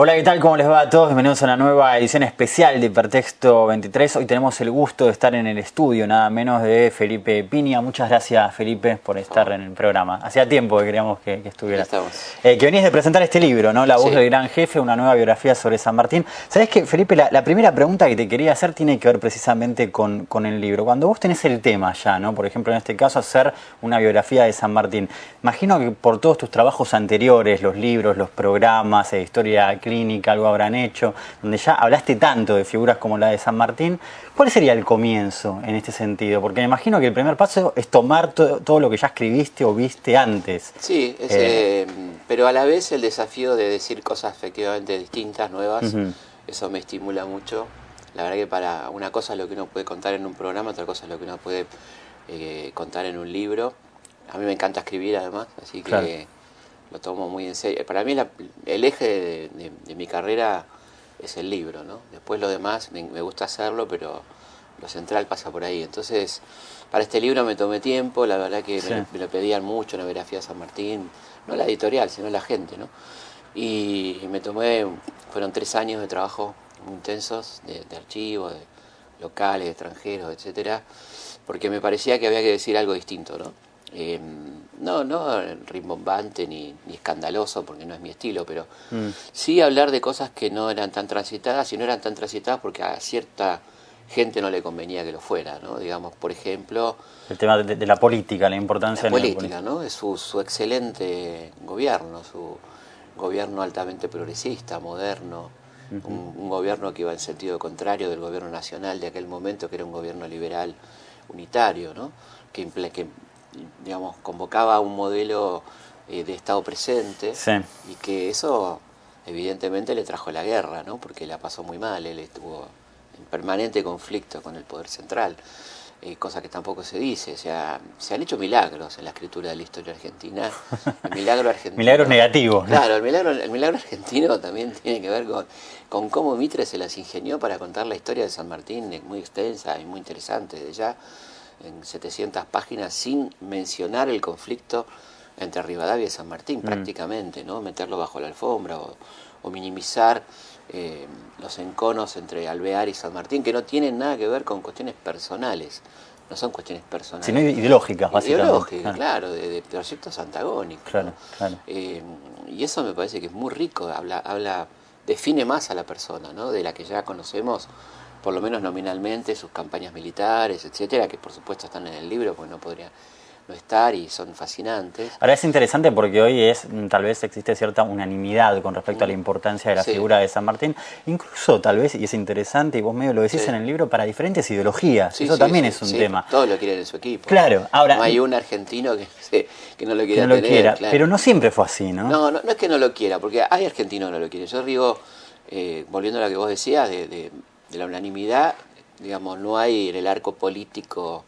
Hola, ¿qué tal? ¿Cómo les va a todos? Bienvenidos a una nueva edición especial de Hipertexto 23. Hoy tenemos el gusto de estar en el estudio, nada menos de Felipe Piña. Muchas gracias, Felipe, por estar en el programa. Hacía tiempo que queríamos que estuvieras. Que venís de presentar este libro, ¿no? La voz del gran jefe, una nueva biografía sobre San Martín. ¿Sabés qué, Felipe? La primera pregunta que te quería hacer tiene que ver precisamente con el libro. Cuando vos tenés el tema ya, ¿no? Por ejemplo, en este caso, hacer una biografía de San Martín. Imagino que por todos tus trabajos anteriores, los libros, los programas, historia clínica, algo habrán hecho, donde ya hablaste tanto de figuras como la de San Martín, ¿cuál sería el comienzo en este sentido? Porque me imagino que el primer paso es tomar todo lo que ya escribiste o viste antes. Sí, pero a la vez el desafío de decir cosas efectivamente distintas, nuevas, eso me estimula mucho. La verdad que para una cosa es lo que uno puede contar en un programa, otra cosa es lo que uno puede contar en un libro. A mí me encanta escribir además, así que... Claro. Lo tomo muy en serio. Para mí el eje de mi carrera es el libro, ¿no? Después lo demás me gusta hacerlo, pero lo central pasa por ahí. Entonces, para este libro me tomé tiempo, la verdad que me lo pedían mucho, una biografía de San Martín, no la editorial, sino la gente, ¿no? Y fueron 3 años de trabajo muy intensos, de archivos, de locales, de extranjeros, etcétera, porque me parecía que había que decir algo distinto, ¿no? No rimbombante ni escandaloso, porque no es mi estilo, pero sí hablar de cosas que no eran tan transitadas, y no eran tan transitadas porque a cierta gente no le convenía que lo fuera, ¿no? Digamos, por ejemplo... El tema de la política, la importancia de la política, ¿no? Es su excelente gobierno, su gobierno altamente progresista, moderno, un gobierno que iba en sentido contrario del gobierno nacional de aquel momento, que era un gobierno liberal unitario, ¿no? Que digamos, convocaba a un modelo de Estado presente, y que eso evidentemente le trajo la guerra, ¿no? Porque la pasó muy mal, él estuvo en permanente conflicto con el poder central, cosa que tampoco se dice. O sea, se han hecho milagros en la escritura de la historia argentina. El milagro argentino, milagros negativos, ¿no? Claro, el milagro argentino también tiene que ver con cómo Mitre se las ingenió para contar la historia de San Martín, muy extensa y muy interesante, de ya en 700 páginas, sin mencionar el conflicto entre Rivadavia y San Martín, prácticamente, ¿no? Meterlo bajo la alfombra o minimizar los enconos entre Alvear y San Martín, que no tienen nada que ver con cuestiones personales, no son cuestiones personales. Sino ideológicas, básicamente. Ideológicas, claro, de proyectos antagónicos. Claro, ¿no? Claro. Y eso me parece que es muy rico, define más a la persona, ¿no? De la que ya conocemos, por lo menos nominalmente, sus campañas militares, etcétera, que por supuesto están en el libro, porque no podría no estar y son fascinantes. Ahora es interesante porque hoy tal vez existe cierta unanimidad con respecto a la importancia de la figura de San Martín, incluso tal vez, y es interesante, y vos medio lo decís en el libro, para diferentes ideologías, eso también es un tema. Todos lo quieren en su equipo. Claro, ahora... No hay un argentino que no lo quiera tener. Claro. Pero no siempre fue así, ¿no? No es que no lo quiera, porque hay argentinos que no lo quieren. Yo digo, volviendo a lo que vos decías, de la unanimidad, digamos, no hay en el arco político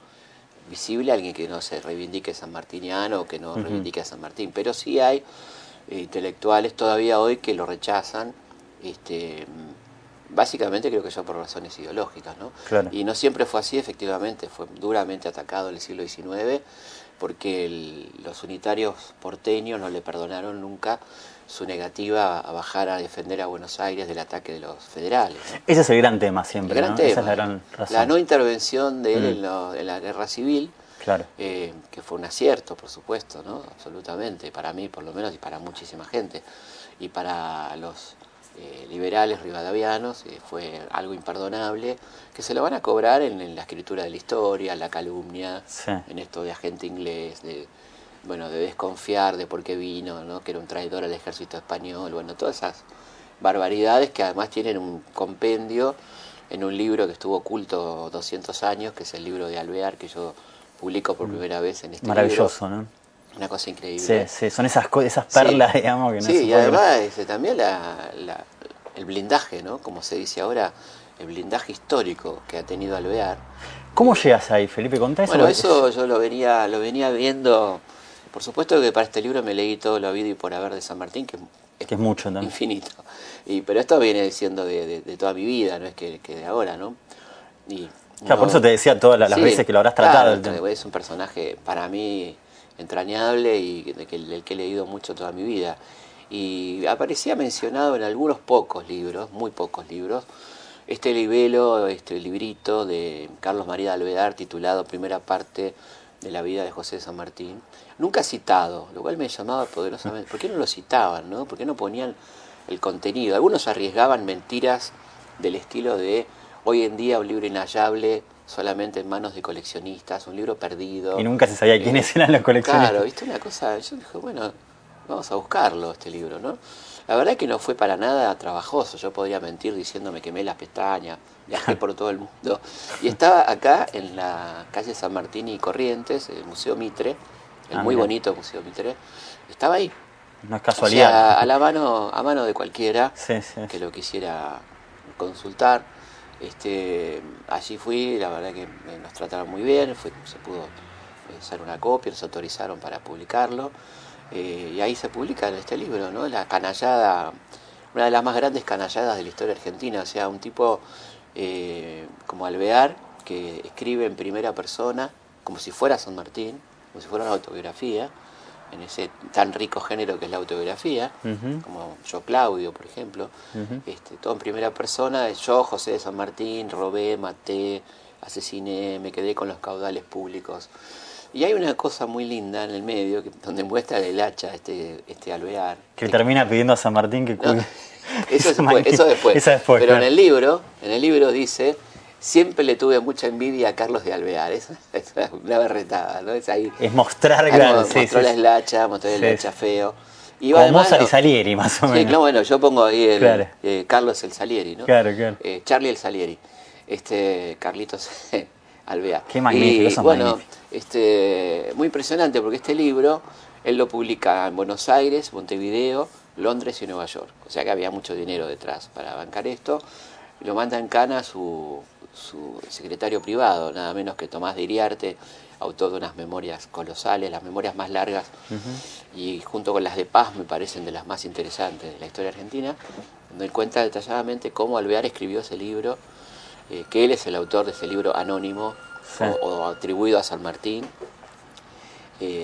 visible alguien que no se reivindique sanmartiniano o que no reivindique a San Martín, pero sí hay intelectuales todavía hoy que lo rechazan, básicamente creo que ya por razones ideológicas, ¿no? Claro. Y no siempre fue así, efectivamente, fue duramente atacado en el siglo XIX, porque los unitarios porteños no le perdonaron nunca su negativa a bajar a defender a Buenos Aires del ataque de los federales, ¿no? Ese es el gran tema siempre, el gran tema. Esa es la gran razón. La no intervención de él en la guerra civil, claro. Que fue un acierto, por supuesto, ¿no? Absolutamente, para mí por lo menos y para muchísima gente. Y para los liberales rivadavianos fue algo imperdonable, que se lo van a cobrar en la escritura de la historia, la calumnia, en esto de agente inglés, de desconfiar de por qué vino, ¿no? Que era un traidor al ejército español, todas esas barbaridades que además tienen un compendio en un libro que estuvo oculto 200 años, que es el libro de Alvear, que yo publico por primera vez en este maravilloso, libro. ¿no? Una cosa increíble. Sí, son esas perlas, digamos, que no se y además también el blindaje, ¿no? Como se dice ahora, el blindaje histórico que ha tenido Alvear. ¿Cómo llegas ahí, Felipe? Contá eso. Bueno, eso yo lo venía viendo. Por supuesto que para este libro me leí todo lo habido y por haber de San Martín, que es mucho también. Infinito. Pero esto viene siendo de toda mi vida, no es que de ahora, ¿no? Por eso te decía todas las veces que lo habrás tratado. Claro, es un personaje, para mí, entrañable y del que he leído mucho toda mi vida. Y aparecía mencionado en algunos pocos libros, muy pocos libros, este libelo, este librito de Carlos María de Alvear titulado Primera parte de la vida de José de San Martín, nunca citado, lo cual me llamaba poderosamente. ¿Por qué no lo citaban, no? ¿Por qué no ponían el contenido? Algunos arriesgaban mentiras del estilo de hoy en día un libro inhallable solamente en manos de coleccionistas, un libro perdido. Y nunca se sabía quiénes eran los coleccionistas. Claro, viste una cosa, yo dije, bueno, vamos a buscarlo este libro, ¿no? La verdad es que no fue para nada trabajoso, yo podría mentir diciendo me quemé las pestañas, viajé por todo el mundo. Y estaba acá en la calle San Martín y Corrientes, el Museo Mitre, el muy bonito Museo Mitre, estaba ahí. No es casualidad. O sea, a mano de cualquiera sí, sí, que lo quisiera consultar. Allí fui, la verdad que nos trataron muy bien, se pudo hacer una copia, nos autorizaron para publicarlo. Y ahí se publica este libro, ¿no? La canallada, una de las más grandes canalladas de la historia argentina, o sea, un tipo como Alvear, que escribe en primera persona, como si fuera San Martín, como si fuera una autobiografía, en ese tan rico género que es la autobiografía, como Yo Claudio, por ejemplo, todo en primera persona, yo, José de San Martín, robé, maté, asesiné, me quedé con los caudales públicos. Y hay una cosa muy linda en el medio, donde muestra el hacha, este Alvear. Que termina pidiendo a San Martín que cuide. No, eso después. Pero claro. en el libro dice, siempre le tuve mucha envidia a Carlos de Alvear. Es una berretada, ¿no? Es mostrar, claro. Mostrarle el hacha feo. Y como además, Mozart y Salieri, más o menos. Sí, claro, bueno, yo pongo ahí Carlos el Salieri, ¿no? Claro, claro. Charlie el Salieri. Carlitos Alvear. Qué magnífico, y bueno, muy impresionante porque este libro él lo publica en Buenos Aires, Montevideo, Londres y Nueva York. O sea que había mucho dinero detrás para bancar esto. Lo manda en cana su secretario privado, nada menos que Tomás de Iriarte, autor de unas memorias colosales, las memorias más largas, y junto con las de Paz me parecen de las más interesantes de la historia argentina, donde él cuenta detalladamente cómo Alvear escribió ese libro, que él es el autor de ese libro anónimo, o atribuido a San Martín.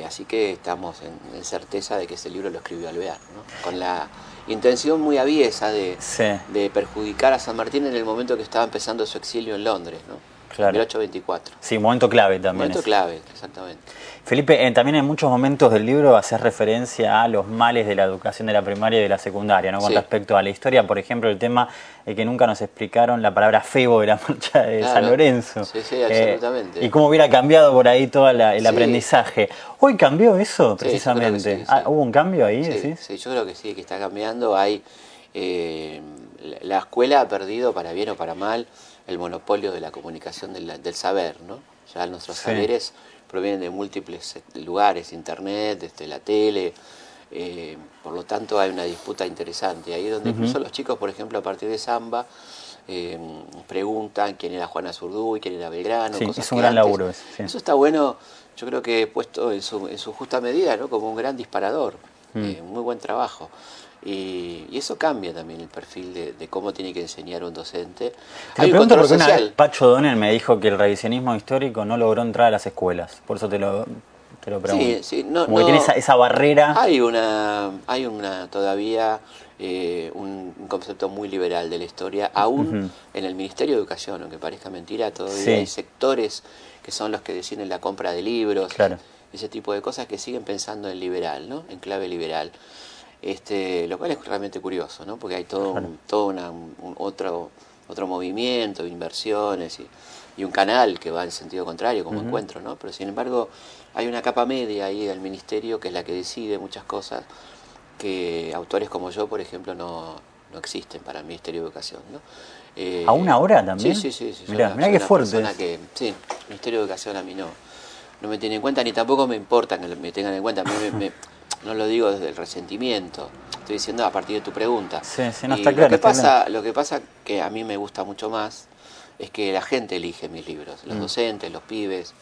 Así que estamos en certeza de que ese libro lo escribió Alvear, ¿no? Con la intención muy aviesa de perjudicar a San Martín en el momento que estaba empezando su exilio en Londres, ¿no? Claro. 1824. Sí, momento clave también. Momento clave, exactamente. Felipe, también en muchos momentos del libro haces referencia a los males de la educación de la primaria y de la secundaria, ¿no? Con respecto a la historia, por ejemplo, el tema de que nunca nos explicaron la palabra febo de la marcha de San Lorenzo. Sí, absolutamente. Y cómo hubiera cambiado por ahí todo el aprendizaje. ¿Hoy cambió eso, precisamente? ¿Hubo un cambio ahí? Sí, yo creo que sí, que está cambiando. La escuela ha perdido, para bien o para mal, el monopolio de la comunicación del saber, ¿no? Ya nuestros saberes provienen de múltiples lugares, internet, la tele, por lo tanto hay una disputa interesante. Ahí donde incluso los chicos, por ejemplo, a partir de Zamba, preguntan quién era Juana Zurduy, quién era Belgrano. Sí, es un gran laburo. Eso está bueno, yo creo que puesto en su justa medida, ¿no? Como un gran disparador, muy buen trabajo. Y eso cambia también el perfil de cómo tiene que enseñar un docente. Te lo pregunto porque una vez Pacho Donel me dijo que el revisionismo histórico no logró entrar a las escuelas. Por eso te lo pregunto. Sí, como que tiene esa barrera. Hay todavía un concepto muy liberal de la historia, aún en el Ministerio de Educación, aunque parezca mentira, todavía hay sectores que son los que deciden la compra de libros, ese tipo de cosas que siguen pensando en liberal, ¿no? En clave liberal. Lo cual es realmente curioso, ¿no? Porque hay otro movimiento, inversiones y un canal que va en sentido contrario, como Encuentro, ¿no? Pero sin embargo hay una capa media ahí del ministerio que es la que decide muchas cosas que autores como yo, por ejemplo, no existen para el Ministerio de Educación, ¿no? ¿Aún ahora también? Sí. Mirá qué fuerte. El Ministerio de Educación a mí no me tiene en cuenta, ni tampoco me importa que me tengan en cuenta. A mí no lo digo desde el resentimiento, estoy diciendo a partir de tu pregunta. No está claro. Lo que pasa que a mí me gusta mucho más es que la gente elige mis libros, los docentes, los pibes,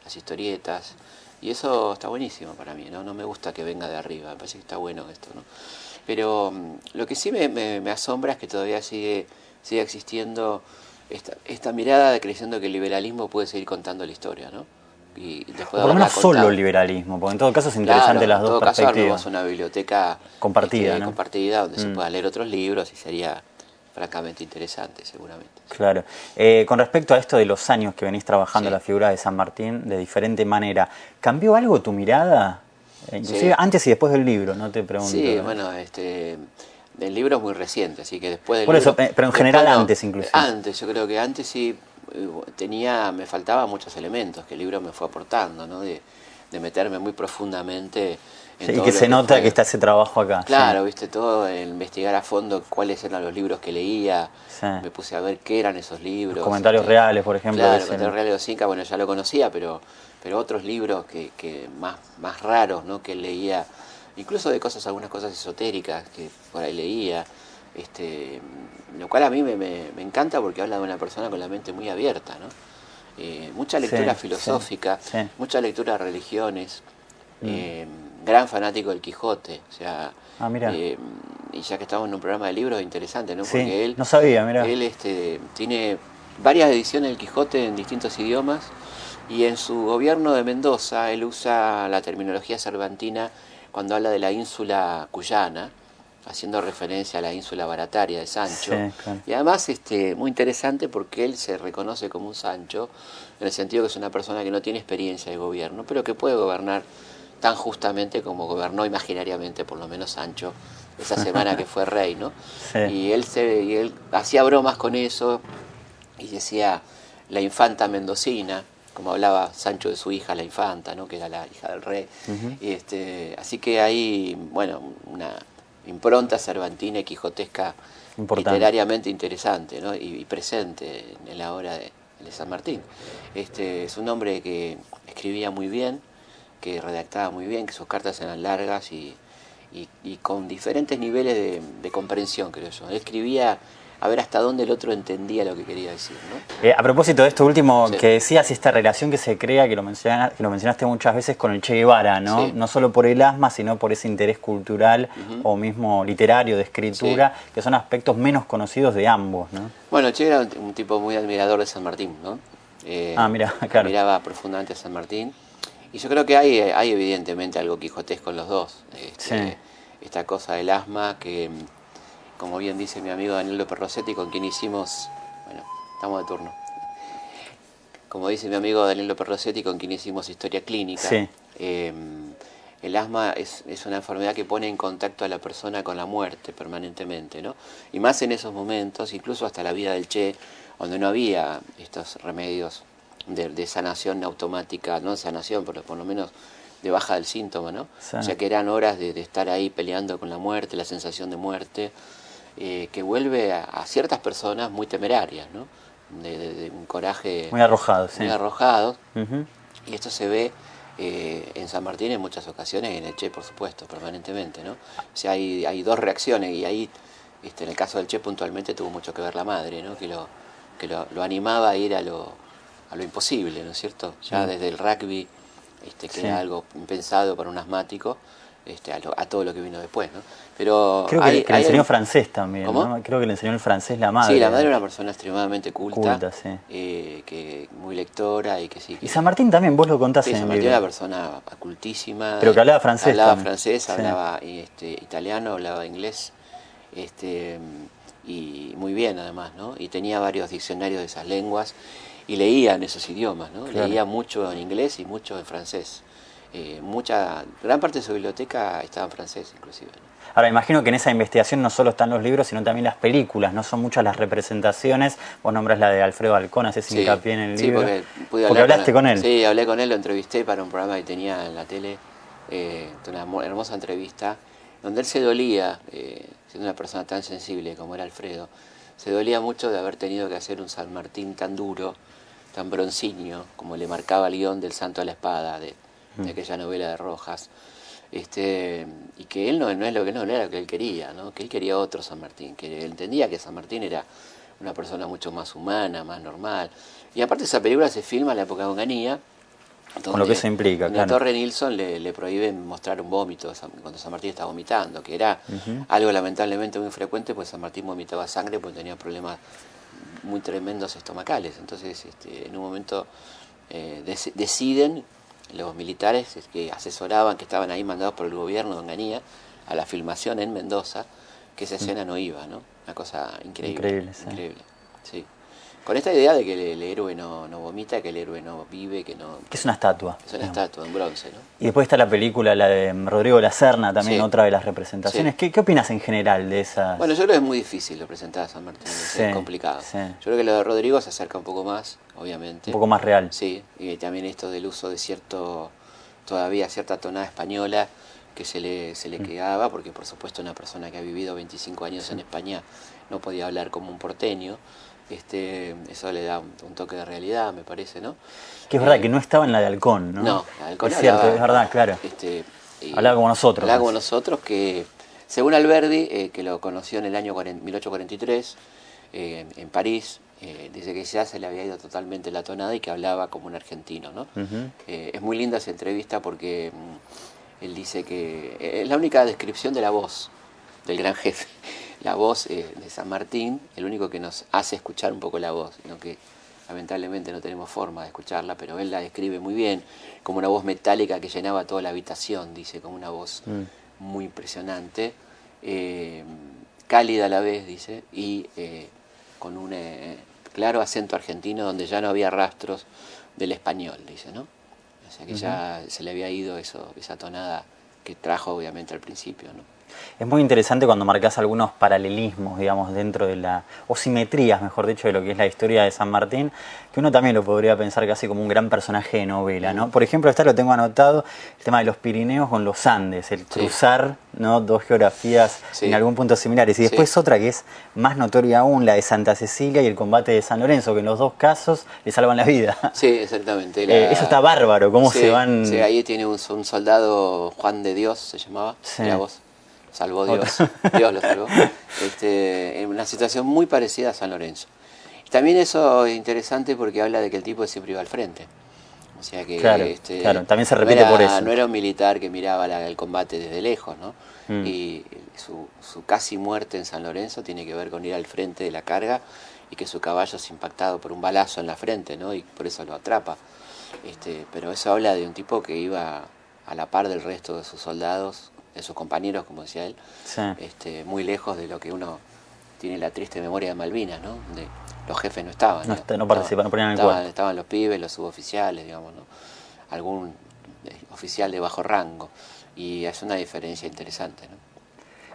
las historietas, y eso está buenísimo para mí, ¿no? No me gusta que venga de arriba, me parece que está bueno esto, ¿no? Pero lo que sí me asombra es que todavía sigue existiendo esta mirada de creyendo que el liberalismo puede seguir contando la historia, ¿no? y después Por lo menos solo el liberalismo, porque en todo caso es interesante las dos perspectivas. En todo caso abrimos una biblioteca compartida, ¿no? Compartida donde se puedan leer otros libros y sería francamente interesante seguramente. Claro. Con respecto a esto de los años que venís trabajando la figura de San Martín de diferente manera, ¿cambió algo tu mirada? Inclusive antes y después del libro, no te pregunto. Sí, bueno, el libro es muy reciente, así que después del Por libro... eso, pero en general antes inclusive. Antes, yo creo que antes sí me faltaban muchos elementos que el libro me fue aportando, ¿no? De meterme muy profundamente en todo y que se nota que está ese trabajo acá. Claro, viste, todo, investigar a fondo cuáles eran los libros que leía, me puse a ver qué eran esos libros. Los comentarios reales, por ejemplo. Claro, comentarios reales de los Incas, bueno, ya lo conocía, pero otros libros que más raros, ¿no? Que él leía, incluso de algunas cosas esotéricas que por ahí leía, lo cual a mí me encanta porque habla de una persona con la mente muy abierta, ¿no? Mucha lectura filosófica, mucha lectura de religiones, gran fanático del Quijote, o sea, y ya que estamos en un programa de libros, interesante, ¿no? Porque él, no sabía, mirá. Él tiene varias ediciones del Quijote en distintos idiomas, y en su gobierno de Mendoza él usa la terminología cervantina cuando habla de la ínsula cuyana, haciendo referencia a la ínsula barataria de Sancho. Claro. Y además muy interesante porque él se reconoce como un Sancho, en el sentido que es una persona que no tiene experiencia de gobierno, pero que puede gobernar tan justamente como gobernó imaginariamente, por lo menos Sancho, esa semana que fue rey, ¿no? Y él hacía bromas con eso y decía la infanta mendocina, como hablaba Sancho de su hija, la infanta, ¿no? Que era la hija del rey. Y así que hay, bueno, una impronta cervantina y quijotesca literariamente interesante, ¿no? y presente en la obra de San Martín. Es un hombre que escribía muy bien, que redactaba muy bien, que sus cartas eran largas y con diferentes niveles de comprensión, creo yo. Él escribía a ver hasta dónde el otro entendía lo que quería decir, ¿no? A propósito de esto último que decías, esta relación que se crea, que lo mencionaste muchas veces con el Che Guevara, ¿no? No solo por el asma, sino por ese interés cultural o mismo literario, de escritura, que son aspectos menos conocidos de ambos, ¿no? Bueno, Che era un tipo muy admirador de San Martín, ¿no? Mira, claro. Admiraba profundamente a San Martín. Y yo creo que hay evidentemente algo quijotesco en los dos. Esta cosa del asma que, como bien dice mi amigo Daniel López Rossetti, con quien hicimos... Bueno, estamos de turno. Como dice mi amigo Daniel López Rossetti, con quien hicimos historia clínica, el asma es una enfermedad que pone en contacto a la persona con la muerte permanentemente, ¿no? Y más en esos momentos, incluso hasta la vida del Che, donde no había estos remedios de sanación automática, no sanación, pero por lo menos de baja del síntoma, ¿no? O sea que eran horas de estar ahí peleando con la muerte, la sensación de muerte, que vuelve a ciertas personas muy temerarias, ¿no? De un coraje muy arrojado, muy arrojado. Y esto se ve en San Martín en muchas ocasiones y en el Che, por supuesto, permanentemente, ¿no? O sea, hay dos reacciones y ahí, en el caso del Che puntualmente tuvo mucho que ver la madre, ¿no? Que lo animaba a ir a lo imposible, ¿no es cierto? Ya desde el rugby, que era algo impensado para un asmático, a todo lo que vino después, ¿no? Pero creo que le enseñó francés también, ¿no? Creo que le enseñó el francés la madre. Sí, la madre era una persona extremadamente culta, que muy lectora y que sí. Y San Martín también, vos lo contás en el San Martín era una persona cultísima. Pero que hablaba francés. Hablaba francés, hablaba italiano, hablaba inglés, y muy bien además, ¿no? Y tenía varios diccionarios de esas lenguas y leía en esos idiomas, ¿no? Claro. Leía mucho en inglés y mucho en francés. Gran parte de su biblioteca estaba en francés, inclusive, ¿no? Ahora, imagino que en esa investigación no solo están los libros, sino también las películas, no son muchas las representaciones. Vos nombras la de Alfredo Alcón, haces hincapié en el libro. Porque hablaste con él. Sí, hablé con él, lo entrevisté para un programa que tenía en la tele, una hermosa entrevista, donde él se dolía, siendo una persona tan sensible como era Alfredo, se dolía mucho de haber tenido que hacer un San Martín tan duro, tan broncíneo, como le marcaba el guión del Santo de la Espada, de aquella novela de Rojas. Y que él no es lo que no era lo que él quería, ¿no? Que él quería otro San Martín, que él entendía que San Martín era una persona mucho más humana, más normal. Y aparte esa película se filma en la época de Onganía, con lo que eso implica, claro. La Torre Nilsson le prohíben mostrar un vómito cuando San Martín estaba vomitando, que era algo lamentablemente muy frecuente, pues San Martín vomitaba sangre porque tenía problemas muy tremendos estomacales. Entonces, en un momento deciden los militares que asesoraban, que estaban ahí mandados por el gobierno de Onganía a la filmación en Mendoza, que esa escena no iba, ¿no? Una cosa increíble. Increíble, sí. Con esta idea de que el héroe no vomita, que el héroe no vive, que no... Que es una estatua. Es una estatua en bronce, ¿no? Y después está la película, la de Rodrigo La Serna, también Sí. otra de las representaciones. Sí. ¿Qué opinas en general de esas? Bueno, yo creo que es muy difícil representar a San Martín, Sí, es complicado. sí. Yo creo que lo de Rodrigo se acerca un poco más, obviamente. Un poco más real. Sí, y también esto del uso de todavía cierta tonada española que se le quedaba, porque por supuesto una persona que ha vivido 25 años en España no podía hablar como un porteño. Eso le da un toque de realidad, me parece, ¿no? Que es verdad que no estaba en la de Halcón, ¿no? No, la de Halcón es cierto, hablaba, es verdad, claro. Hablaba como nosotros. Hablaba como nosotros, que según Alberdi, que lo conoció en el año 1843, en París, dice que ya se le había ido totalmente la tonada y que hablaba como un argentino, ¿no? Es muy linda esa entrevista porque él dice que es la única descripción de la voz del gran jefe. La voz de San Martín, el único que nos hace escuchar un poco la voz, sino que lamentablemente no tenemos forma de escucharla, pero él la describe muy bien, como una voz metálica que llenaba toda la habitación, dice, como una voz muy impresionante, cálida a la vez, dice, y con un claro acento argentino donde ya no había rastros del español, dice, ¿no? O sea que ya se le había ido esa tonada que trajo obviamente al principio, ¿no? Es muy interesante cuando marcas algunos paralelismos, digamos, dentro de o simetrías, mejor dicho, de lo que es la historia de San Martín, que uno también lo podría pensar casi como un gran personaje de novela, ¿no? Por ejemplo, lo tengo anotado, el tema de los Pirineos con los Andes, el cruzar, ¿no? Dos geografías en algún punto similares. Y después otra que es más notoria aún, la de Santa Cecilia y el combate de San Lorenzo, que en los dos casos le salvan la vida. Sí, exactamente. Eso está bárbaro, cómo se van... Sí, ahí tiene un soldado, Juan de Dios se llamaba, era vos. Salvó Dios, Dios lo salvó, en una situación muy parecida a San Lorenzo. Y también eso es interesante porque habla de que el tipo siempre iba al frente. O sea que claro, también se repite por eso. No era un militar que miraba el combate desde lejos, ¿no? Y su casi muerte en San Lorenzo tiene que ver con ir al frente de la carga y que su caballo es impactado por un balazo en la frente, ¿no? Y por eso lo atrapa. Pero eso habla de un tipo que iba a la par del resto de sus soldados, de sus compañeros, como decía él, muy lejos de lo que uno tiene la triste memoria de Malvinas, ¿no? Donde los jefes no estaban. No participaban, no ponían el cuerpo. Estaban los pibes, los suboficiales, digamos, ¿no? Algún oficial de bajo rango. Y es una diferencia interesante, ¿no?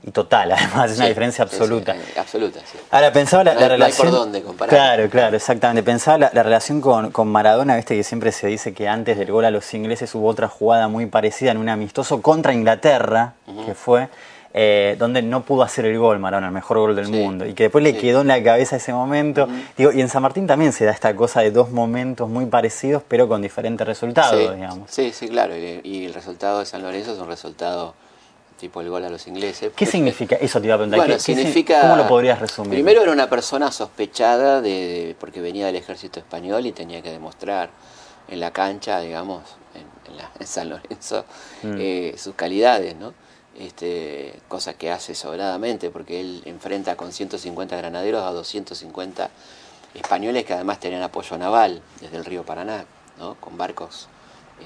Y total, además, es una diferencia absoluta. Absoluta, sí. Ahora, pensaba la relación... No hay por dónde comparar. Claro, exactamente. Pensaba la relación con Maradona, viste que siempre se dice que antes del gol a los ingleses hubo otra jugada muy parecida en un amistoso contra Inglaterra, que fue, donde no pudo hacer el gol Maradona, el mejor gol del mundo, y que después le quedó en la cabeza ese momento. Digo, y en San Martín también se da esta cosa de dos momentos muy parecidos, pero con diferentes resultados, digamos. Sí, claro. Y el resultado de San Lorenzo es un resultado... tipo el gol a los ingleses. ¿Qué significa? Eso te iba a preguntar. Bueno, significa... ¿Cómo lo podrías resumir? Primero era una persona sospechada porque venía del ejército español y tenía que demostrar en la cancha, digamos, en San Lorenzo, sus calidades, ¿no? Cosa que hace sobradamente, porque él enfrenta con 150 granaderos a 250 españoles que además tenían apoyo naval desde el río Paraná, ¿no? Con barcos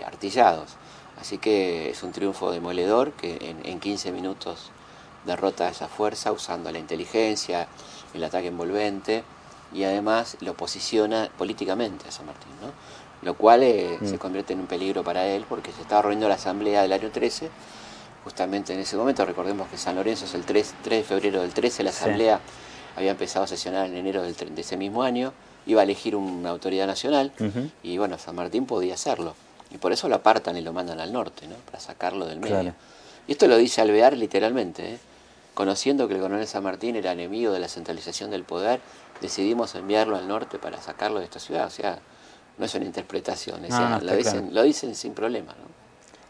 artillados. Así que es un triunfo demoledor que en 15 minutos derrota a esa fuerza usando la inteligencia, el ataque envolvente y además lo posiciona políticamente a San Martín, ¿no? Lo cual se convierte en un peligro para él porque se estaba reuniendo la asamblea del año 13, justamente en ese momento. Recordemos que San Lorenzo es el 3 de febrero del 13, la asamblea había empezado a sesionar en enero de ese mismo año, iba a elegir una autoridad nacional y bueno, San Martín podía hacerlo. Y por eso lo apartan y lo mandan al norte, ¿no? Para sacarlo del medio. Claro. Y esto lo dice Alvear literalmente, ¿eh? Conociendo que el coronel San Martín era enemigo de la centralización del poder, decidimos enviarlo al norte para sacarlo de esta ciudad. O sea, no es una interpretación, lo dicen sin problema, ¿no?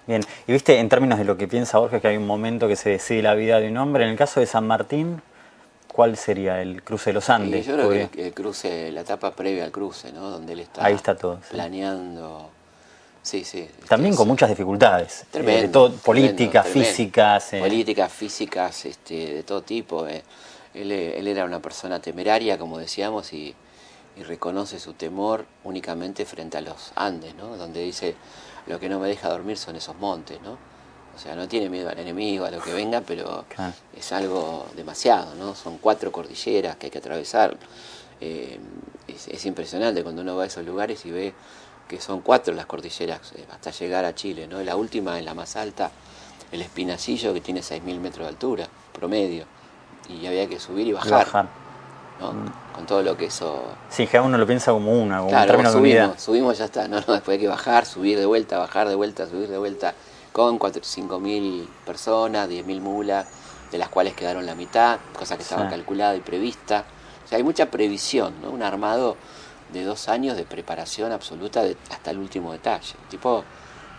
Bien, y viste, en términos de lo que piensa Borges, que hay un momento que se decide la vida de un hombre, en el caso de San Martín, ¿cuál sería el cruce de los Andes? Yo creo que el cruce, la etapa previa al cruce, ¿no? Donde él está, ahí está todo, planeando... Sí. También con muchas dificultades. Tremendo. Políticas, físicas. Políticas, físicas, de todo tipo. Él era una persona temeraria, como decíamos, y y reconoce su temor únicamente frente a los Andes, ¿no? Donde dice, lo que no me deja dormir son esos montes, ¿no? O sea, no tiene miedo al enemigo, a lo que venga, pero claro, es algo demasiado, ¿no? Son 4 cordilleras que hay que atravesar. Es impresionante cuando uno va a esos lugares y ve que son 4 las cordilleras hasta llegar a Chile, ¿no? La última es la más alta, el Espinacillo, que tiene 6.000 metros de altura, promedio, y había que subir y bajar. ¿No? Con todo lo que eso... Sí, que uno lo piensa como claro, un término de unidad. Subimos, ya está. No, después hay que bajar, subir de vuelta, bajar de vuelta, subir de vuelta, con 5.000 personas, 10.000 mulas, de las cuales quedaron la mitad, cosa que estaba calculada y prevista. O sea, hay mucha previsión, ¿no? Un armado de 2 años de preparación absoluta hasta el último detalle. Tipo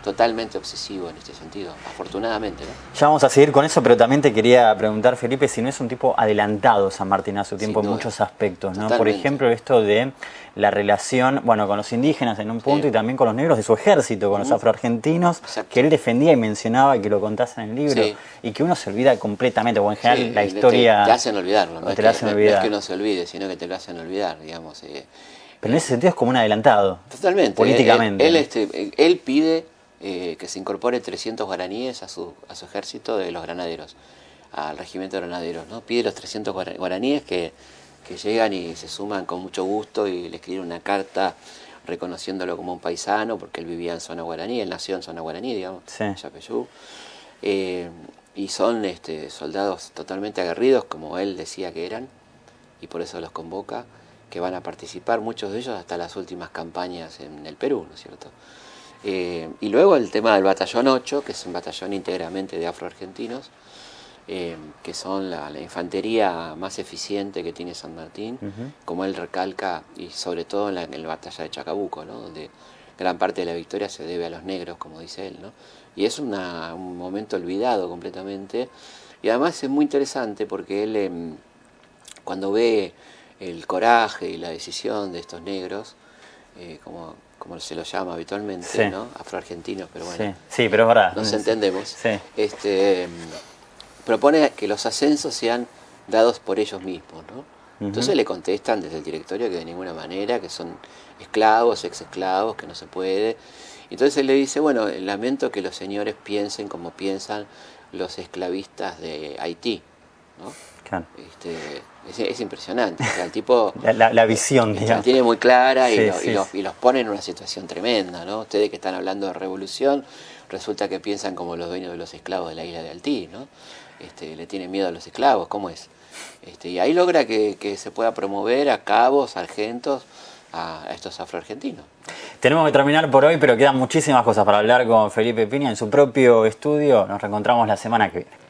totalmente obsesivo en este sentido, afortunadamente, ¿no? Ya vamos a seguir con eso, pero también te quería preguntar, Felipe, si no es un tipo adelantado San Martín a su tiempo en muchos aspectos, ¿no? Totalmente. Por ejemplo, esto de la relación, bueno, con los indígenas en un punto y también con los negros de su ejército, con los afroargentinos, que él defendía y mencionaba, y que lo contás en el libro, y que uno se olvida completamente, o en general la historia... Te hacen olvidarlo, ¿no? Te la hacen olvidar. No es que uno se olvide, sino que te lo hacen olvidar, digamos. Pero en ese sentido es como un adelantado. Totalmente. Políticamente. Él pide que se incorpore 300 guaraníes a su ejército de los granaderos, al regimiento de granaderos, ¿no? Pide los 300 guaraníes que llegan y se suman con mucho gusto y le escriben una carta reconociéndolo como un paisano, porque él vivía en zona guaraní, él nació en zona guaraní, digamos, en Yapeyú. Y son soldados totalmente aguerridos, como él decía que eran, y por eso los convoca, que van a participar, muchos de ellos hasta las últimas campañas en el Perú, ¿no es cierto? Y luego el tema del batallón 8, que es un batallón íntegramente de afroargentinos, que son la infantería más eficiente que tiene San Martín, como él recalca, y sobre todo en la batalla de Chacabuco, ¿no? Donde gran parte de la victoria se debe a los negros, como dice él, ¿no? Y es un momento olvidado completamente, y además es muy interesante porque él, cuando ve el coraje y la decisión de estos negros, como se los llama habitualmente, ¿no? Afroargentinos, pero bueno, sí, pero es verdad, nos entendemos. Propone que los ascensos sean dados por ellos mismos, ¿no? Entonces le contestan desde el directorio que de ninguna manera, que son esclavos, ex-esclavos, que no se puede. Entonces él le dice, bueno, lamento que los señores piensen como piensan los esclavistas de Haití, ¿no? Claro. Es impresionante. O sea, el tipo la visión, digamos, la tiene muy clara y los pone en una situación tremenda, ¿no? Ustedes que están hablando de revolución, resulta que piensan como los dueños de los esclavos de la isla de Haití, ¿no? Le tienen miedo a los esclavos, ¿cómo es? Y ahí logra que se pueda promover a cabos, sargentos, a estos afroargentinos. Tenemos que terminar por hoy, pero quedan muchísimas cosas para hablar con Felipe Piña en su propio estudio. Nos reencontramos la semana que viene.